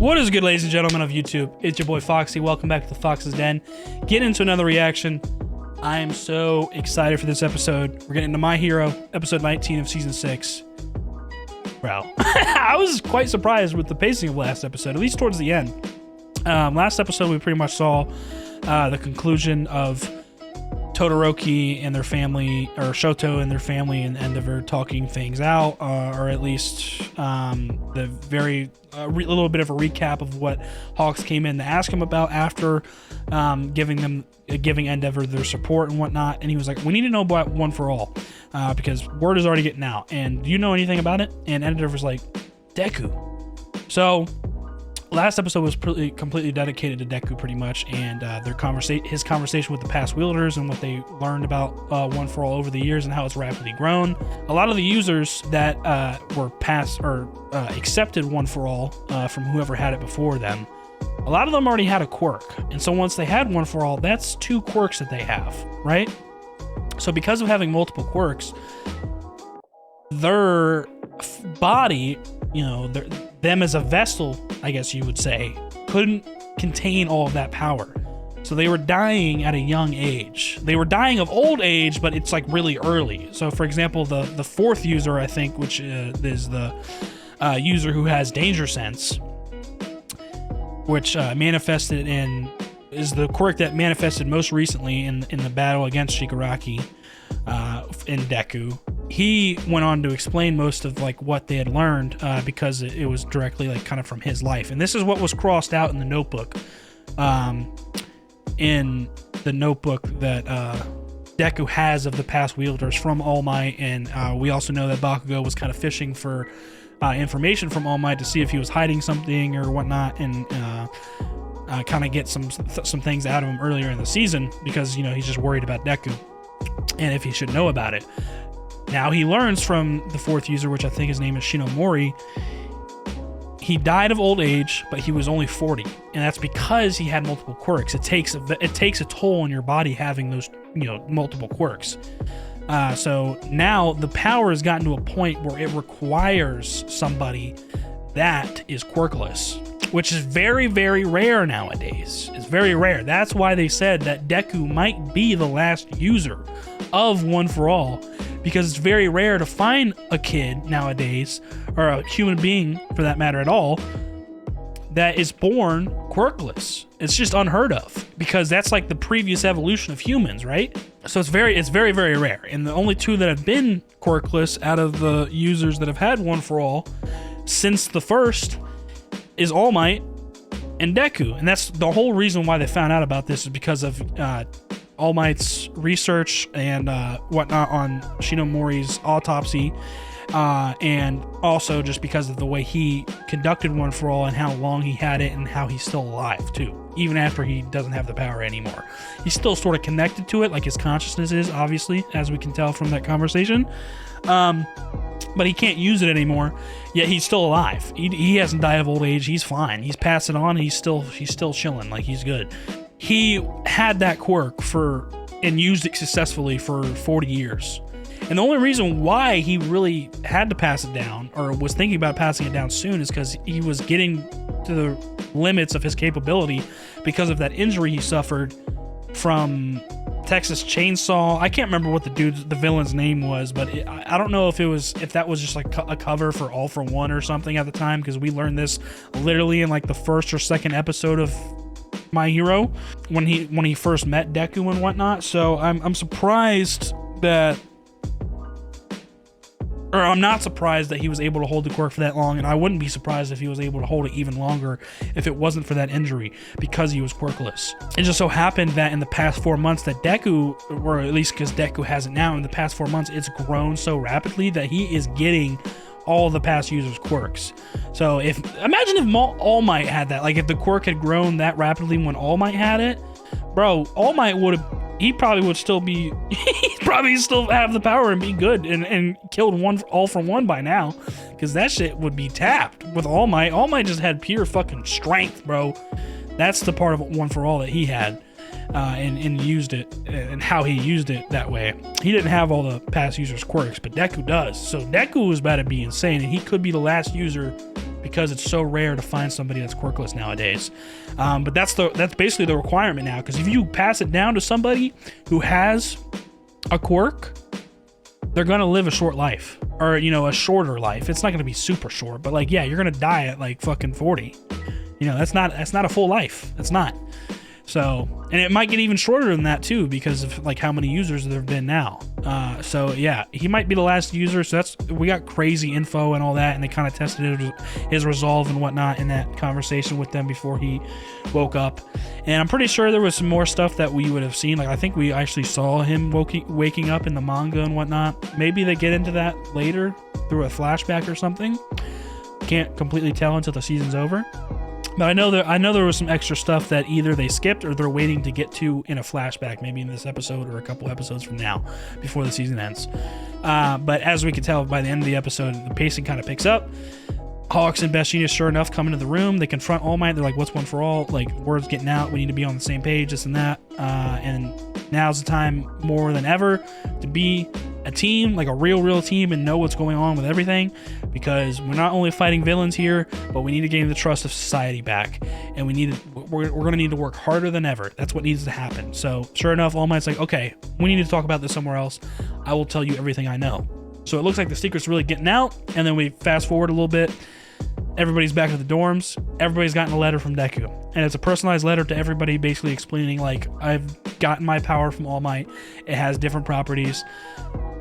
What is good, ladies and gentlemen of YouTube? It's your boy Foxy. Welcome back to the Fox's Den. Get into another reaction. I am so excited for this episode. We're getting into My Hero, episode 19 of season 6. Bro, I was quite surprised with the pacing of last episode, at least towards the end. Last episode, we pretty much saw the conclusion of Todoroki and their family, or Shoto and their family and Endeavor talking things out, or at least the very little bit of a recap of what Hawks came in to ask him about after giving Endeavor their support and whatnot. And he was like, we need to know about One for All because word is already getting out. And do you know anything about it? And Endeavor's like, Deku. So last episode was completely dedicated to Deku pretty much, and his conversation with the past wielders and what they learned about One for All over the years and how it's rapidly grown. A lot of the users that were passed or accepted One for All from whoever had it before them, a lot of them already had a quirk. And so once they had One for All, that's 2 quirks that they have, right? So because of having multiple quirks, their body, you know, them as a vessel, I guess you would say, couldn't contain all of that power. So they were dying at a young age. They were dying of old age, but it's like really early. So for example, the 4th user, I think, which is the user who has danger sense, which manifested is the quirk that manifested most recently in the battle against Shigaraki in Deku. He went on to explain most of like what they had learned because it was directly like kind of from his life. And this is what was crossed out in the notebook. In the notebook that Deku has of the past wielders from All Might. And we also know that Bakugo was kind of fishing for information from All Might to see if he was hiding something or whatnot, and kind of get some things out of him earlier in the season because, you know, he's just worried about Deku and if he should know about it. Now he learns from the 4th user, which I think his name is Shinomori. He died of old age, but he was only 40, and that's because he had multiple quirks. It takes a toll on your body having those, you know, multiple quirks. So now the power has gotten to a point where it requires somebody that is quirkless, which is very, very rare nowadays. It's very rare. That's why they said that Deku might be the last user of One for All, because it's very rare to find a kid nowadays, or a human being for that matter at all, that is born quirkless. It's just unheard of, because that's like the previous evolution of humans, right? So it's very, very rare. And the only 2 that have been quirkless out of the users that have had One for All since the first is All Might and Deku. And that's the whole reason why they found out about this, is because of All Might's research and whatnot on Shinomori's autopsy, and also just because of the way he conducted One for All and how long he had it and how he's still alive too, even after he doesn't have the power anymore. He's still sort of connected to it, like his consciousness is, obviously, as we can tell from that conversation, but he can't use it anymore, yet he's still alive. He hasn't died of old age. He's fine. He's passed it on. He's still chilling, like he's good. He had that quirk and used it successfully for 40 years. And the only reason why he really had to pass it down, or was thinking about passing it down soon, is because he was getting to the limits of his capability because of that injury he suffered from Texas Chainsaw. I can't remember what the villain's name was, but I don't know if that was just like a cover for All for One or something at the time, because we learned this literally in like the 1st or 2nd episode of My Hero when he first met Deku and whatnot. So I'm surprised that, or I'm not surprised that he was able to hold the quirk for that long, and I wouldn't be surprised if he was able to hold it even longer if it wasn't for that injury, because he was quirkless. It just so happened that in the past 4 months that Deku, or at least because Deku has it now, in the past 4 months it's grown so rapidly that he is getting all the past users' quirks. So imagine if All Might had that, like if the quirk had grown that rapidly when All Might had it, bro, All Might he'd probably still have the power and be good and killed All for One by now, because that shit would be tapped with All Might. All Might just had pure fucking strength, bro. That's the part of One for All that he had. And used it, and how he used it that way. He didn't have all the past users' quirks, but Deku does. So Deku was about to be insane, and he could be the last user because it's so rare to find somebody that's quirkless nowadays. But that's basically the requirement now, because if you pass it down to somebody who has a quirk, they're gonna live a short life, or a shorter life. It's not gonna be super short, but like, yeah, you're gonna die at like fucking 40. That's not a full life. That's not. So, and it might get even shorter than that too, because of like how many users there have been now. So yeah, he might be the last user. So we got crazy info and all that, and they kind of tested his resolve and whatnot in that conversation with them before he woke up. And I'm pretty sure there was some more stuff that we would have seen. Like, I think we actually saw him waking up in the manga and whatnot. Maybe they get into that later through a flashback or something. Can't completely tell until the season's over. But I know there was some extra stuff that either they skipped or they're waiting to get to in a flashback, maybe in this episode or a couple episodes from now, before the season ends. But as we can tell by the end of the episode, the pacing kind of picks up. Hawks and Bashina, sure enough, come into the room. They confront All Might. They're like, "What's one for all? Like, word's getting out. We need to be on the same page, this and that." And now's the time more than ever to be a team, like a real team, and know what's going on with everything, because we're not only fighting villains here, but we need to gain the trust of society back, and we're going to need to work harder than ever. That's what needs to happen. So sure enough, All Might's like, "Okay, we need to talk about this somewhere else. I will tell you everything I know." So it looks like the secret's really getting out, and then we fast forward a little bit. Everybody's back at the dorms. Everybody's gotten a letter from Deku, and it's a personalized letter to everybody, basically explaining, like, I've gotten my power from All Might. It has different properties.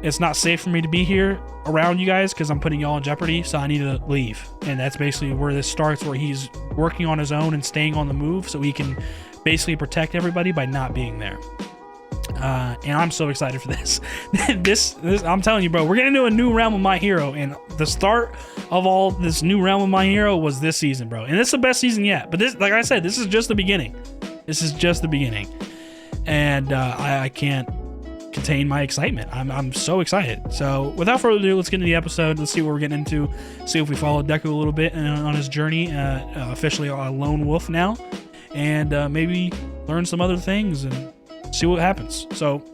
It's not safe for me to be here around you guys because I'm putting y'all in jeopardy, so I need to leave. And that's basically where this starts, where he's working on his own and staying on the move so he can basically protect everybody by not being there. And I'm so excited for this. this I'm telling you, bro, we're getting into a new realm of My Hero, and the start of all this new realm of My Hero was this season, bro. And it's the best season yet. But this, like I said, this is just the beginning. This is just the beginning. And I can't contain my excitement. I'm so excited. So without further ado, let's get into the episode. Let's see what we're getting into. See if we follow Deku a little bit on his journey, officially a lone wolf now, and maybe learn some other things and see what happens. So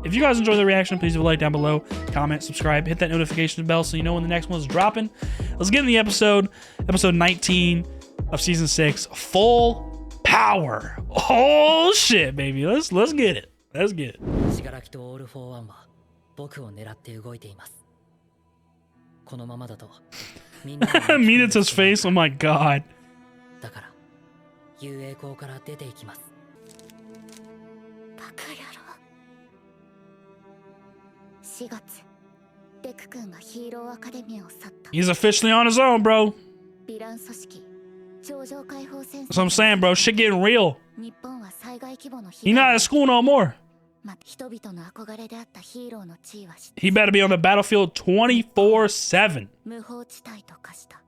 if you guys enjoy the reaction, please leave a like down below, comment, subscribe, hit that notification bell so you know when the next one's dropping. Let's get in the episode 19 of season 6, Full Power. Oh shit, baby. Let's get it. Let's get it. Minato's face, oh my god. 4月、デク君がヒーローアカデミーを去った。 He's officially on his own, bro. ヴィラン組織、頂上解放戦争。 That's what I'm saying, bro. Shit getting real. 日本は災害規模の He's not at school no more. 人々の憧れであったヒーローの地位は He better be on the battlefield 24/7. 無法地帯と化した。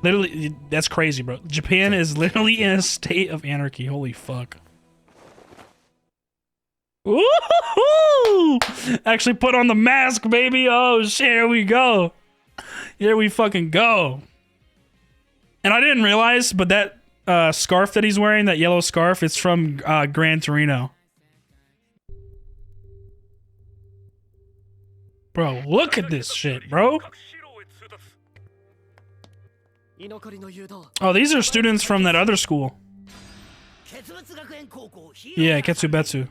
Literally, that's crazy, bro. Japan is literally in a state of anarchy. Holy fuck. Woo-hoo-hoo! Actually put on the mask, baby. Oh shit, here we go. Here we fucking go. And I didn't realize, but that scarf that he's wearing, that yellow scarf, it's from Gran Torino. Bro, look at this shit, bro. Oh, these are students from that other school. Yeah, Ketsubetsu.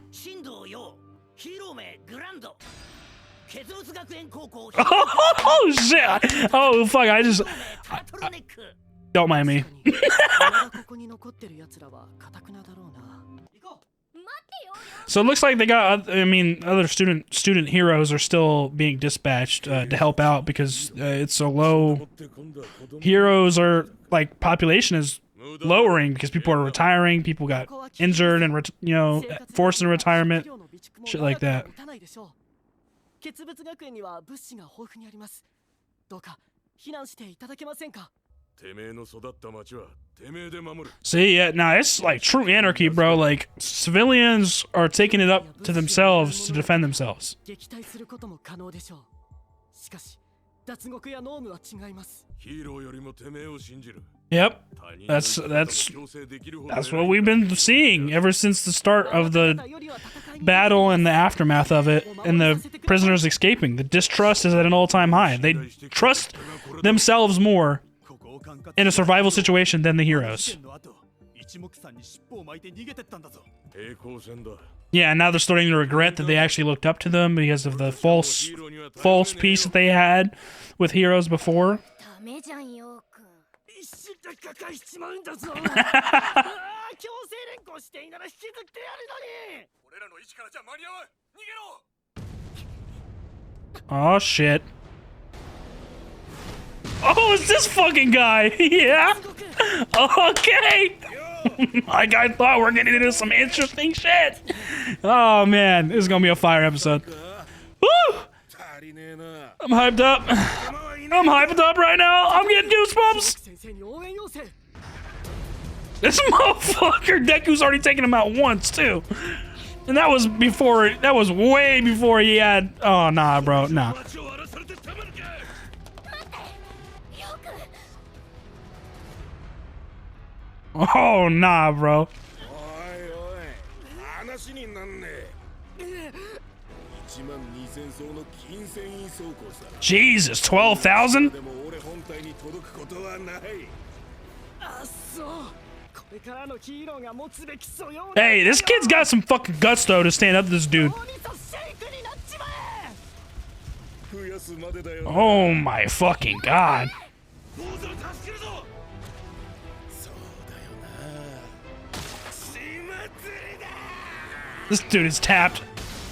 Oh shit! Oh fuck! Don't mind me. So it looks like they got. I mean, other student heroes are still being dispatched to help out because it's so low. Heroes are like population is lowering because people are retiring. People got injured and forced into retirement. Shit like that. See, yeah, now it's like true anarchy, bro. Like civilians are taking it up to themselves to defend themselves. Yep, that's what we've been seeing ever since the start of the battle and the aftermath of it, and the prisoners escaping. The distrust is at an all-time high. They trust themselves more in a survival situation than the heroes. Yeah, and now they're starting to regret that they actually looked up to them because of the false peace that they had with heroes before. Oh shit. Oh, it's this fucking guy. Yeah. Okay. Like I thought, we're getting into some interesting shit. Oh man, this is gonna be a fire episode. Woo! I'm hyped up. I'm hyped up right now. I'm getting goosebumps. This motherfucker, Deku's already taken him out once too, and that was before. That was way before he had. Oh nah, bro, nah. Oh nah, bro. Jesus, 12,000? Hey, this kid's got some fucking guts though to stand up to this dude. Oh my fucking god. This dude is tapped.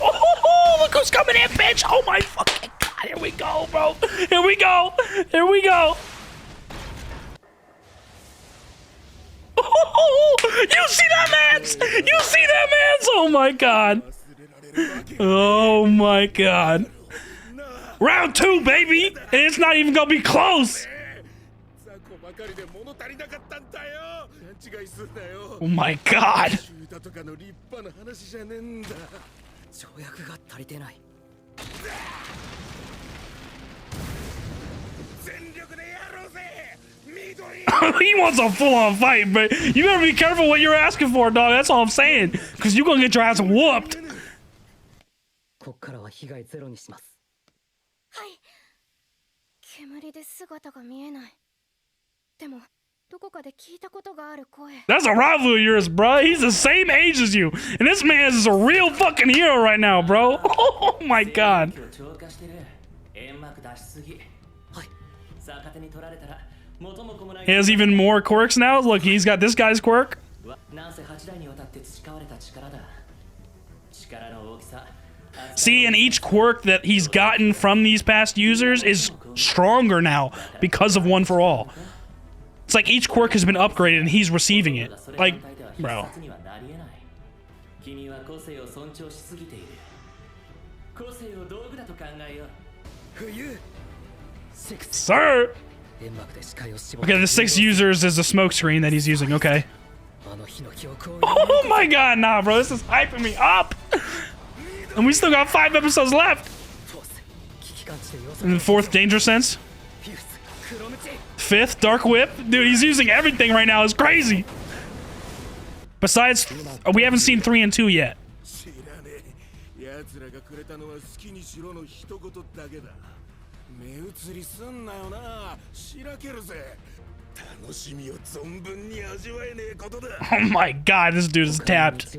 Oh, look who's coming in, bitch! Oh my fucking god! Here we go, bro. Here we go. Here we go. Oh, you see that, mans? You see that, mans? Oh my god. Oh my god. Round 2, baby, and it's not even gonna be close. Oh my god. He wants a full-on fight, but you better be careful what you're asking for, dog. That's all I'm saying, because you're gonna get your ass whooped. That's a rival of yours, bro. He's the same age as you, and this man is a real fucking hero right now, bro. Oh my god. He has even more quirks now. Look, he's got this guy's quirk. See, and each quirk that he's gotten from these past users is stronger now because of One for All. It's like each quirk has been upgraded and he's receiving it. Like, bro. Sir! Okay, the 6 users is the smoke screen that he's using, okay. Oh my god, nah, bro, this is hyping me up! And we still got 5 episodes left! And the 4th, Danger Sense. 5th, Dark Whip. Dude, he's using everything right now, it's crazy! Besides, we haven't seen 3 and 2 yet. Oh my god, this dude is tapped.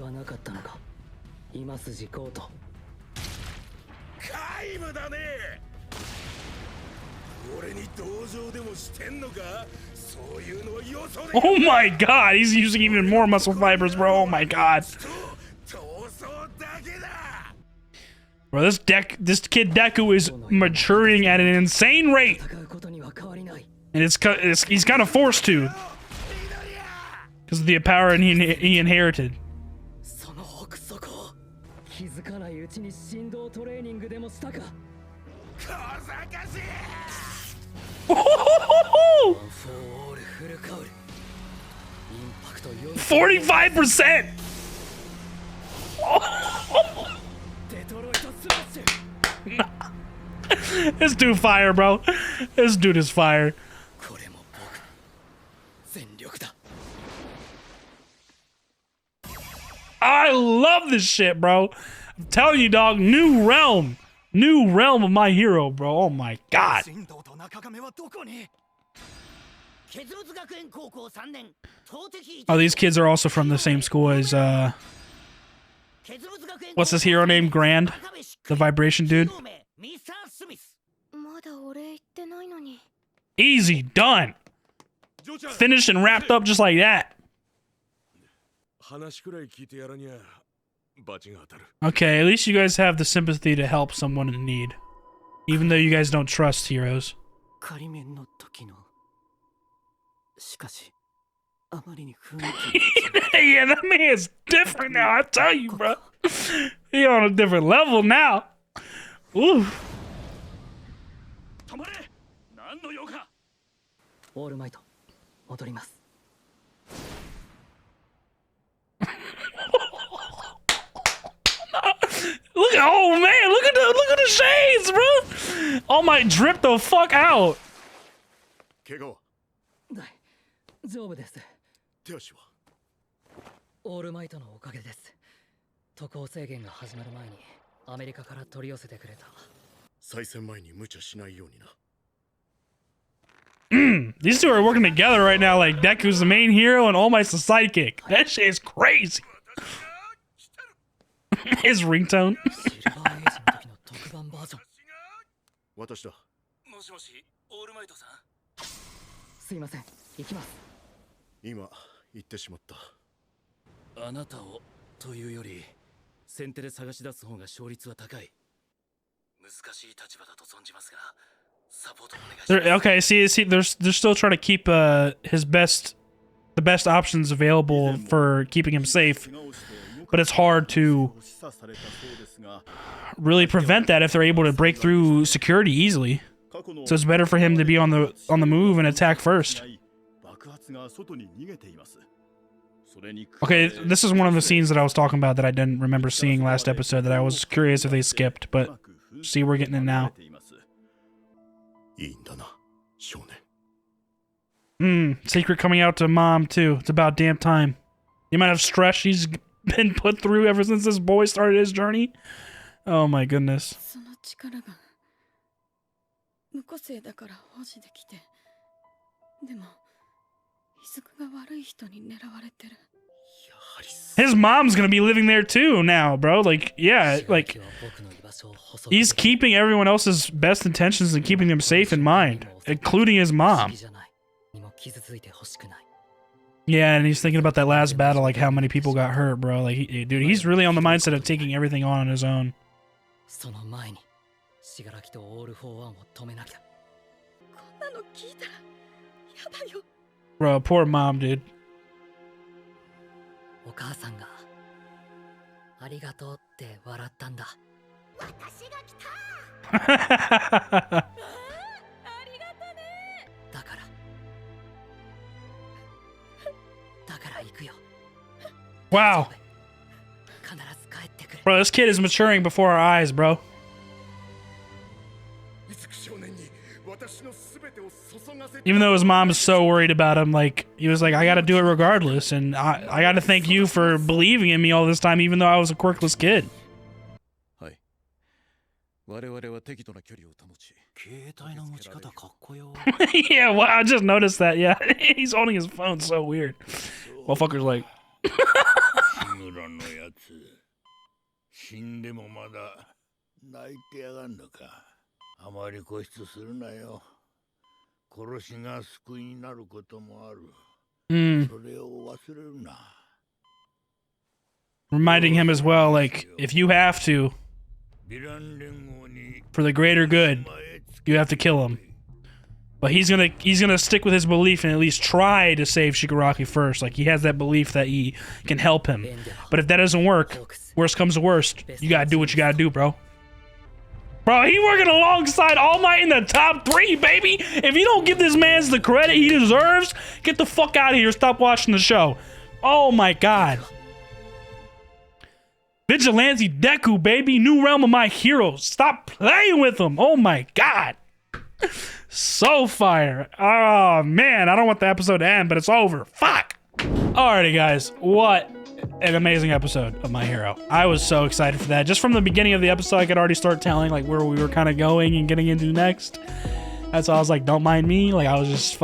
Oh my god, he's using even more muscle fibers, bro. Oh my god. Bro, this kid Deku is maturing at an insane rate. And he's kind of forced to. Because of the power he inherited. Oh, 45%. This dude fire, bro. This dude is fire. I love this shit, bro. I'm telling you, dog. New realm of my hero, bro. Oh my god. Oh, these kids are also from the same school as what's this hero name? Grand, the vibration dude. Easy, done. Finished and wrapped up just like that. Okay, at least you guys have the sympathy to help someone in need. Even though you guys don't trust heroes. Yeah, that man's different now, I tell you, bro. He on a different level now. Ooh. Look at, oh man, look at the shades, bro. All might drip the fuck out. These two are working together right now, like Deku's the main hero and All Might's the sidekick. That shit is crazy. His ringtone. Okay, see, they're still trying to keep the best options available for keeping him safe, but it's hard to really prevent that if they're able to break through security easily. So it's better for him to be on the move and attack first. Okay, this is one of the scenes that I was talking about that I didn't remember seeing last episode that I was curious if they skipped, but see, we're getting it now. Secret coming out to mom too. It's about damn time. The amount of stress she's been put through ever since this boy started his journey. Oh my goodness. His mom's gonna be living there too now, bro. Like, yeah, like he's keeping everyone else's best intentions and keeping them safe in mind, including his mom. Yeah, and he's thinking about that last battle, like how many people got hurt, bro. Like, dude, he's really on the mindset of taking everything on his own. Bro, poor mom, dude. Wow. Bro, this kid is maturing before our eyes, bro. Even though his mom is so worried about him, like, he was like, I gotta do it regardless, and I gotta thank you for believing in me all this time, even though I was a quirkless kid. Yeah, well, I just noticed that, yeah. He's holding his phone so weird. Motherfucker's like... Reminding him as well, like, if you have to, for the greater good, you have to kill him. But he's gonna stick with his belief and at least try to save Shigaraki first. Like, he has that belief that he can help him. But if that doesn't work, worst comes to worst, you gotta do what you gotta do, bro. Bro, he working alongside All Might in the top 3, baby! If you don't give this man the credit he deserves, get the fuck out of here, stop watching the show. Oh my god. Vigilante Deku, baby! New realm of my heroes! Stop playing with him! Oh my god! So fire. Oh man, I don't want the episode to end, but it's over. Fuck. Alrighty guys, what an amazing episode of My Hero. I was so excited for that. Just from the beginning of the episode, I could already start telling like where we were kind of going and getting into next. That's why I was like, don't mind me. Like I was just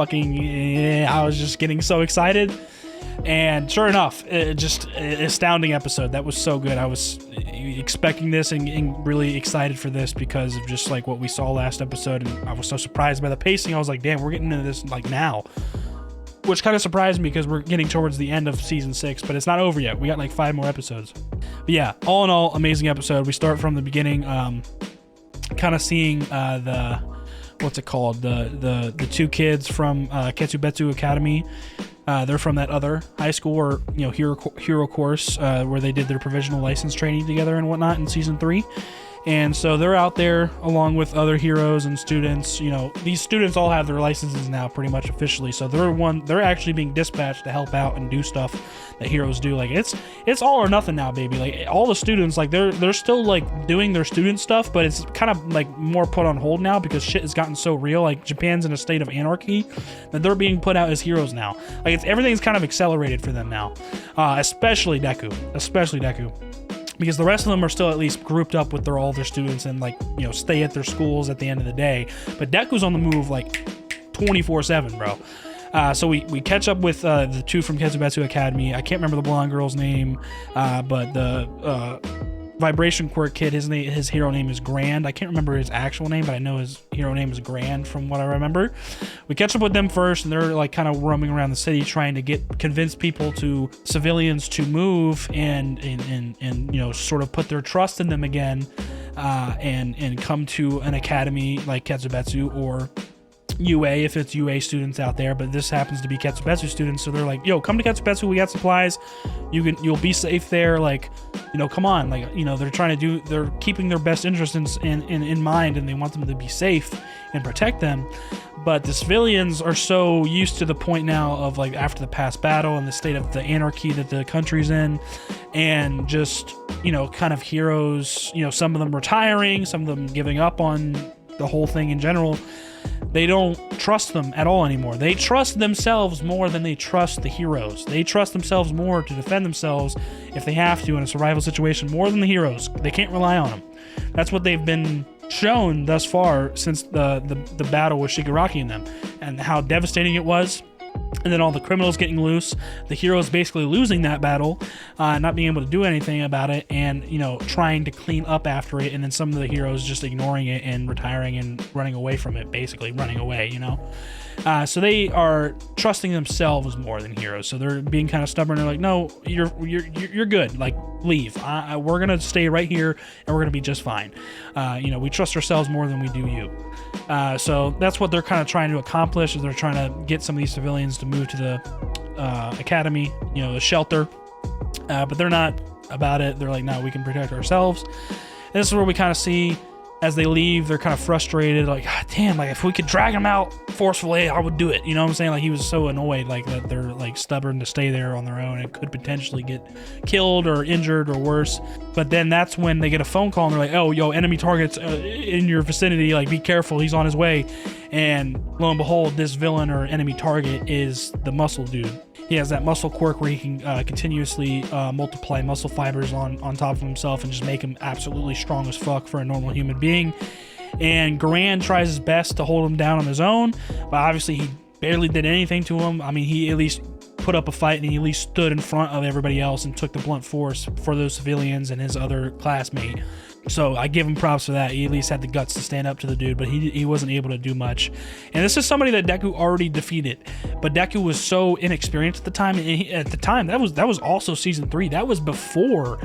getting so excited. And sure enough, just an astounding episode. That was so good. I was expecting this and really excited for this because of just like what we saw last episode. And I was so surprised by the pacing. I was like, damn, we're getting into this like now. Which kind of surprised me because we're getting towards the end of season 6, but it's not over yet. We got like 5 more episodes. But yeah, all in all, amazing episode. We start from the beginning, kind of seeing the what's it called? The 2 kids from Ketsubetsu Academy. They're from that other high school or hero course where they did their provisional license training together and whatnot in season 3. And so they're out there along with other heroes and students. These students all have their licenses now pretty much officially. So they're actually being dispatched to help out and do stuff that heroes do. Like it's all or nothing now, baby. Like all the students, like they're still like doing their student stuff, but it's kind of like more put on hold now because shit has gotten so real. Like Japan's in a state of anarchy that they're being put out as heroes now. Like everything's kind of accelerated for them now, especially Deku. Because the rest of them are still at least grouped up with all their students and stay at their schools at the end of the day. But Deku's on the move like 24/7, bro. So we catch up with the 2 from Ketsubetsu Academy. I can't remember the blonde girl's name, but the Vibration Quirk kid, his hero name is Grand. I can't remember his actual name, but I know his hero name is Grand from what I remember. We catch up with them first, and they're like kind of roaming around the city trying to convince civilians to move and sort of put their trust in them again, and come to an academy like Ketsubetsu or UA if it's UA students out there, but this happens to be Ketsubetsu students, so they're like, yo, come to Ketsubetsu, we got supplies, you'll be safe there, like, come on, like, they're keeping their best interests in mind, and they want them to be safe and protect them. But the civilians are so used to the point now of like after the past battle and the state of the anarchy that the country's in, and just kind of heroes, some of them retiring, some of them giving up on the whole thing in general. They don't trust them at all anymore. They trust themselves more than they trust the heroes. They trust themselves more to defend themselves if they have to in a survival situation more than the heroes. They can't rely on them. That's what they've been shown thus far since the battle with Shigaraki and them, and how devastating it was. And then all the criminals getting loose, the heroes basically losing that battle, not being able to do anything about it, and trying to clean up after it, and then some of the heroes just ignoring it and retiring and running away from it, basically running away. So they are trusting themselves more than heroes. So they're being kind of stubborn. They're like, no, you're good. Like, leave. We're gonna stay right here, and we're gonna be just fine. We trust ourselves more than we do you. So that's what they're kind of trying to accomplish. Is they're trying to get some of these civilians to move to the academy, the shelter. But they're not about it. They're like, no, we can protect ourselves. And this is where we kind of see, as they leave, they're kind of frustrated, like, God damn, like if we could drag them out forcefully, I would do it. You know what I'm saying? Like he was so annoyed, like that they're like stubborn to stay there on their own and could potentially get killed or injured or worse. But then that's when they get a phone call and they're like, oh, yo, enemy target's in your vicinity. Like, be careful, he's on his way. And lo and behold, this villain or enemy target is the muscle dude. He has that muscle quirk where he can continuously multiply muscle fibers on top of himself and just make him absolutely strong as fuck for a normal human being. And Garan tries his best to hold him down on his own, but obviously he barely did anything to him. I mean, he at least put up a fight, and he at least stood in front of everybody else and took the blunt force for those civilians and his other classmate. So I give him props for that. He at least had the guts to stand up to the dude, but he wasn't able to do much. And this is somebody that Deku already defeated, but Deku was so inexperienced at the time. And at the time, that was also season 3. That was before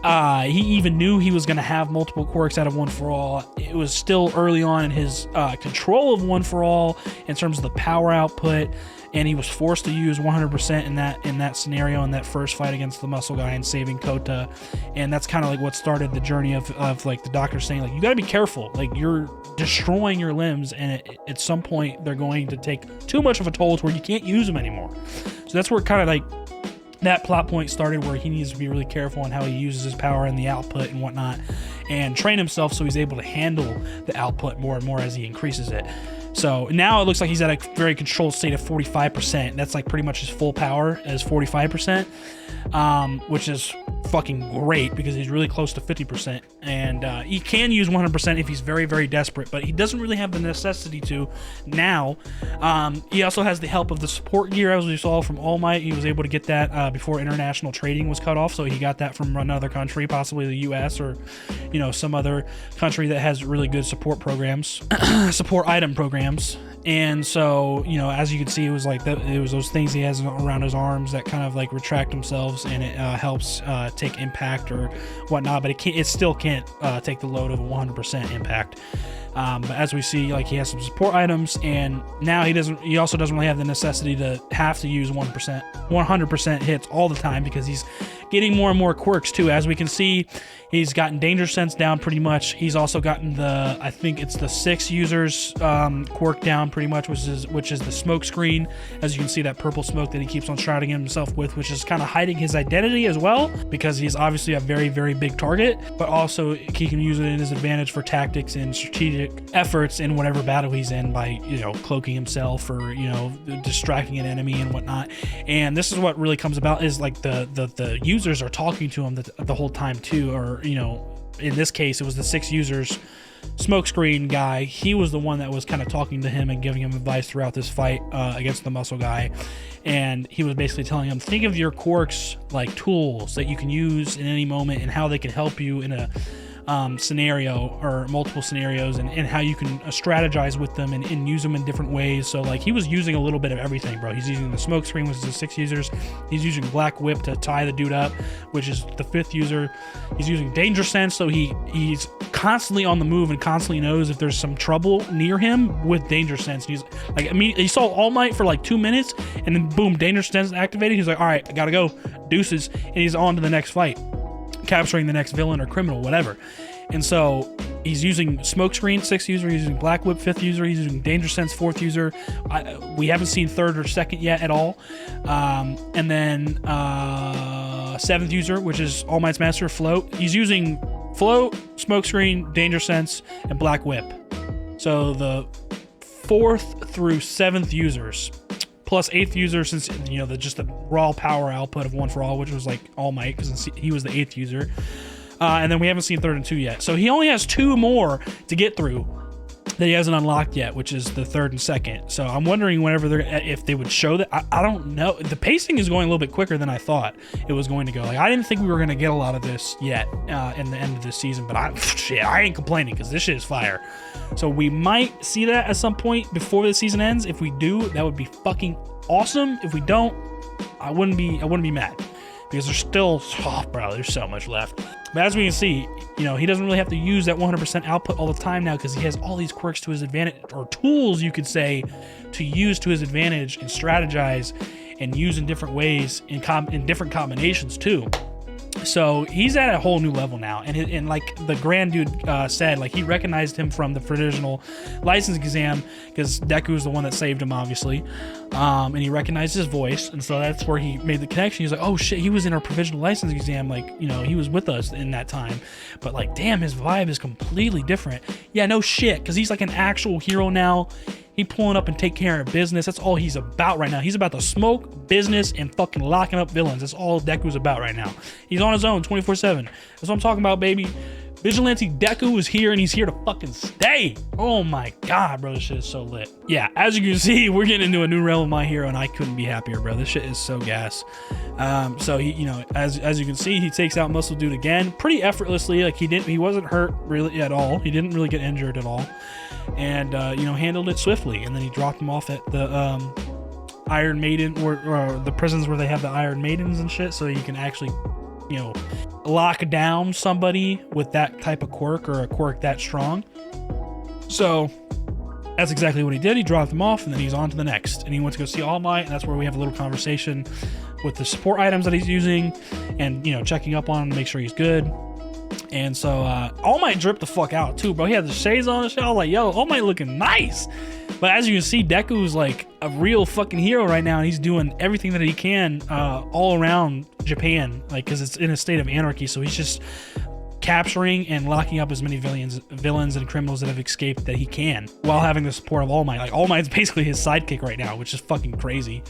he even knew he was going to have multiple quirks out of One For All. It was still early on in his control of One For All in terms of the power output. And he was forced to use 100% in that scenario, in that first fight against the muscle guy and saving Kota. And that's kind of like what started the journey of like the doctor saying, like, you got to be careful, like you're destroying your limbs, and at some point they're going to take too much of a toll to where you can't use them anymore. So that's where kind of like that plot point started where he needs to be really careful on how he uses his power and the output and whatnot, and train himself so he's able to handle the output more and more as he increases it. So now it looks like he's at a very controlled state of 45%. That's like pretty much his full power as 45%, which is fucking great because he's really close to 50%. And he can use 100% if he's very, very desperate, but he doesn't really have the necessity to now. He also has the help of the support gear, as we saw from All Might. He was able to get that before international trading was cut off, so he got that from another country, possibly the US or, you know, some other country that has really good support programs, support item programs. And so, you know, as you can see, it was like it was those things he has around his arms that kind of like retract themselves, and it helps take impact or whatnot, but it still can't take the load of a 100% impact. But as we see, like, he has some support items, and now he also doesn't really have the necessity to have to use 100% hits all the time, because he's getting more and more quirks too. As we can see, he's gotten danger sense down pretty much. He's also gotten I think it's the 6 users quirk down pretty much, which is the smoke screen. As you can see, that purple smoke that he keeps on shrouding himself with, which is kind of hiding his identity as well, because he's obviously a very, very big target, but also he can use it in his advantage for tactics and strategic efforts in whatever battle he's in by, you know, cloaking himself or, you know, distracting an enemy and whatnot. And this is what really comes about, is like the users are talking to him the whole time too, or, you know, in this case it was the 6 users smokescreen guy. He was the one that was kind of talking to him and giving him advice throughout this fight against the muscle guy, and he was basically telling him, think of your quirks like tools that you can use in any moment and how they can help you in a scenario or multiple scenarios, and how you can strategize with them and use them in different ways. So like, he was using a little bit of everything, bro. He's using the smoke screen, which is the 6 users. He's using Black Whip to tie the dude up, which is the 5th user. He's using danger sense, so he's constantly on the move and constantly knows if there's some trouble near him with danger sense. He's like, I mean, he saw All Might for like 2 minutes, and then boom, danger sense activated. He's like, all right, I gotta go, deuces, and he's on to the next fight, capturing the next villain or criminal, whatever. And so he's using smokescreen, 6th user, he's using Black Whip, 5th user, he's using danger sense, 4th user. We haven't seen 3rd or 2nd yet at all. And then 7th user, which is All Might's master, Float. He's using Float, smokescreen, danger sense, and Black Whip. So the 4th through 7th users, plus 8th user, since, you know, just the raw power output of One for All, which was like All Might, because he was the 8th user. And then we haven't seen 3rd and 2 yet. So he only has 2 more to get through that he hasn't unlocked yet, which is the 3rd and 2nd. So I'm wondering if they would show that. I don't know. The pacing is going a little bit quicker than I thought it was going to go. Like, I didn't think we were going to get a lot of this yet in the end of this season, but I ain't complaining, because this shit is fire. So we might see that at some point before the season ends. If we do, that would be fucking awesome. If we don't, I wouldn't be mad, because there's still, oh bro, there's so much left. But as we can see, you know, he doesn't really have to use that 100% output all the time now, because he has all these quirks to his advantage, or tools, you could say, to use to his advantage and strategize and use in different ways, in different combinations too. So he's at a whole new level now, and like the grand dude said, like, he recognized him from the provisional license exam, because Deku is the one that saved him, obviously, and he recognized his voice, and so that's where he made the connection. He's like, oh shit, he was in our provisional license exam, like, you know, he was with us in that time, but like, damn, his vibe is completely different. Yeah, no shit, because he's like an actual hero now. He pulling up and take care of business. That's all he's about right now. He's about to smoke, business, and fucking locking up villains. That's all Deku's about right now. He's on his own 24/7. That's what I'm talking about, baby. Vigilante Deku is here, and he's here to fucking stay. Oh my god, bro, this shit is so lit. Yeah, as you can see, we're getting into a new realm of My Hero, and I couldn't be happier, bro. This shit is so gas. So he, you know, as you can see, he takes out Muscle Dude again, pretty effortlessly. Like, he wasn't hurt really at all. He didn't really get injured at all, and you know, handled it swiftly. And then he dropped him off at the Iron Maiden, or the prisons where they have the Iron Maidens and shit, so you can actually, you know, lock down somebody with that type of quirk, or a quirk that strong. So that's exactly what he did. He dropped him off, and then he's on to the next, and he went to go see All Might, and that's where we have a little conversation with the support items that he's using, and, you know, checking up on him to make sure he's good. And so All Might dripped the fuck out too, bro. He had the shades on and shit. I was like, yo, All Might looking nice. But as you can see, Deku's like a real fucking hero right now. And he's doing everything that he can all around Japan, like, because it's in a state of anarchy. So he's just capturing and locking up as many villains and criminals that have escaped that he can, while having the support of All Might. Like, All Might's basically his sidekick right now, which is fucking crazy.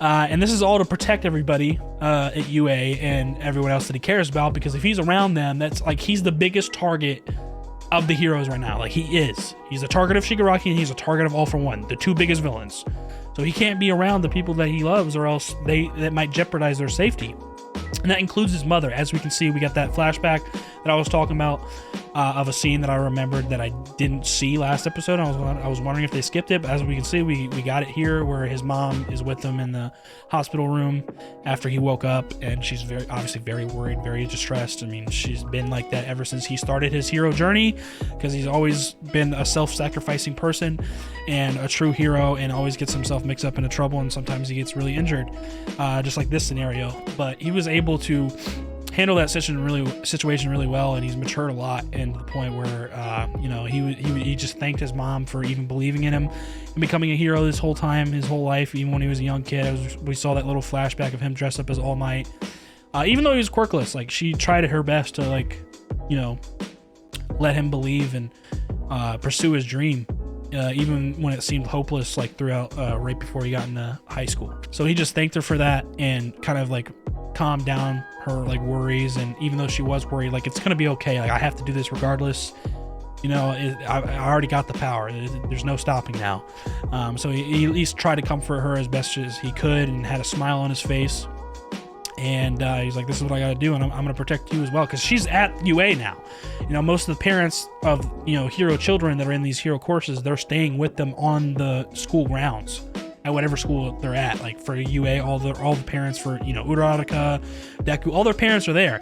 And this is all to protect everybody at UA and everyone else that he cares about, because if he's around them, that's like, he's the biggest target of the heroes right now. Like, he's a target of Shigaraki and he's a target of All For One, the two biggest villains. So he can't be around the people that he loves, or else that might jeopardize their safety. And that includes his mother. As we can see, we got that flashback that I was talking about of a scene that I remembered that I didn't see last episode. I was wondering if they skipped it, but as we can see, we got it here, where his mom is with him in the hospital room after he woke up, and she's obviously very worried, very distressed. I mean, she's been like that ever since he started his hero journey, because he's always been a self-sacrificing person and a true hero, and always gets himself mixed up into trouble, and sometimes he gets really injured, just like this scenario. But he was able to handle that situation really well, and he's matured a lot, and to the point where he just thanked his mom for even believing in him and becoming a hero this whole time, his whole life, even when he was a young kid. We saw that little flashback of him dressed up as All Might, even though he was quirkless. Like, she tried her best to, like, let him believe and pursue his dream, even when it seemed hopeless, like throughout right before he got into high school. So he just thanked her for that, and kind of like calmed down her like worries. And even though she was worried, like, it's gonna be okay, like, I have to do this regardless, I already got the power, there's no stopping now. So he at least tried to comfort her as best as he could, and had a smile on his face. And he's like, this is what I gotta do, and I'm gonna protect you as well, because she's at UA now. Most of the parents of hero children that are in these hero courses, they're staying with them on the school grounds at whatever school they're at. Like, for UA, all the parents for Uraraka, Deku, all their parents are there,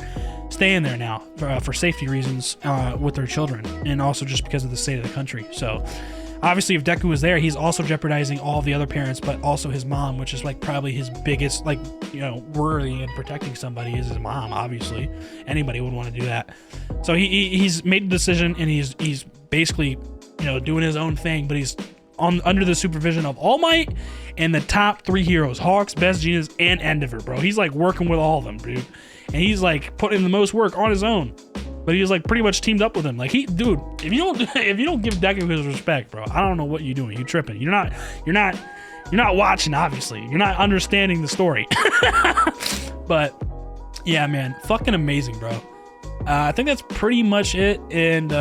staying there now for safety reasons with their children, and also just because of the state of the country. So obviously, if Deku was there, he's also jeopardizing all of the other parents, but also his mom, which is like probably his biggest, like, worry in protecting somebody is his mom. Obviously, anybody would want to do that. So he's made a decision, and he's basically doing his own thing, but he's under the supervision of All Might and the top 3 heroes, Hawks, Best Jeanist, and Endeavor, bro. He's like working with all of them, dude, and he's like putting the most work on his own. But he was like pretty much teamed up with him. Like, dude, if you don't give Deku his respect, bro, I don't know what you're doing. You're tripping. You're not watching. Obviously, you're not understanding the story. But yeah, man, fucking amazing, bro. I think that's pretty much it. And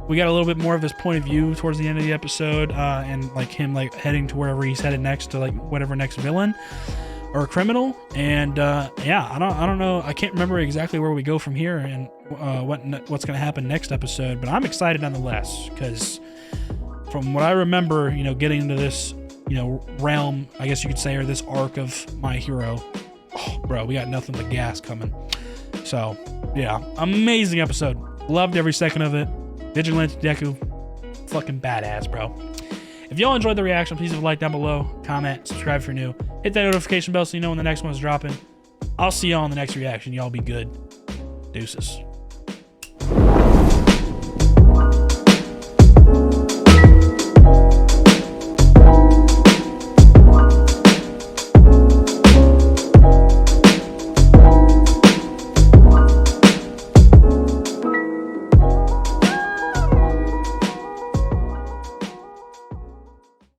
we got a little bit more of his point of view towards the end of the episode, and like him like heading to wherever he's headed next, to like whatever next villain or criminal. And yeah, I don't know, I can't remember exactly where we go from here and what's gonna happen next episode, but I'm excited nonetheless, because from what I remember, getting into this realm, I guess you could say, or this arc of My Hero, oh, bro, we got nothing but gas coming. So yeah, amazing episode, loved every second of it. Vigilante Deku, fucking badass, bro. If y'all enjoyed the reaction, please leave a like down below, comment, subscribe if you're new, hit that notification bell so you know when the next one's dropping. I'll see y'all in the next reaction. Y'all be good. Deuces.